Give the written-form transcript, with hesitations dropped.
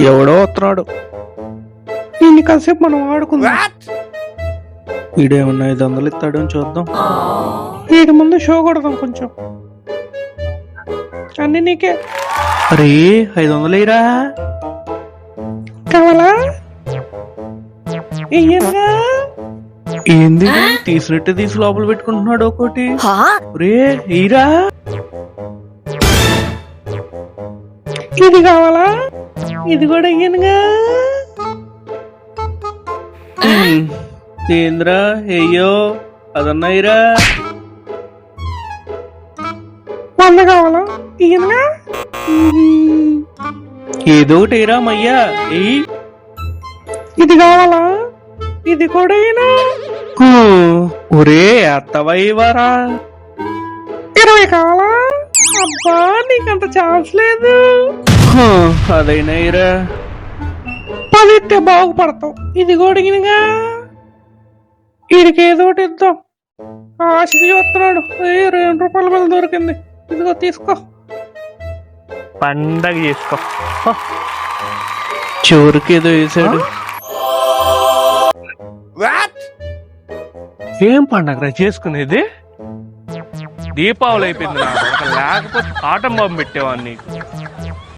ఎవడో వస్తున్నాడు. దీన్ని కాసేపు మనం ఆడుకుందాం. వీడేమన్నా 500 ఇస్తాడు అని చూద్దాం. వీడి ముందు షో కొడదాం కొంచెం. అన్ని నీకే. అరే 500 ఇరా కావాలా? ఏంది తీసినట్టే తీసి లోపల పెట్టుకుంటున్నాడు ఒకటి. రే ఈరా, ఇది కావాలా? ఇది కూడా ఇయ్యనుగా. ఏంద్రా అయ్యో అదన్నా ఇరా. 100 కావాలా? ఇయ్యనుగా. ఏదో ఒకటి ఇరా మయ్యా. ఇది కావాలా? ఇది కూడా ఒరే అత్తవా ఇవ్వరా. 20 కావాలా? అబ్బా నీకంత ఛాన్స్ లేదు. అదైనా ఇరా. 10 ఇస్తే బాగుపడతావు. ఇది కూడా వీడికి ఏదో ఒకటి ఇద్దాం. ఆశకి చూస్తున్నాడు. 2 రూపాయల బిల్లు దొరికింది. ఇదిగో తీసుకో, పండగ చేసుకో. చివరికి ఏదో వేసాడు. ఏం పండగ చేసుకునేది? దీపావళి అయిపోయింది. లేకపోతే ఆటం బాంబు పెట్టేవాడిని నీకు.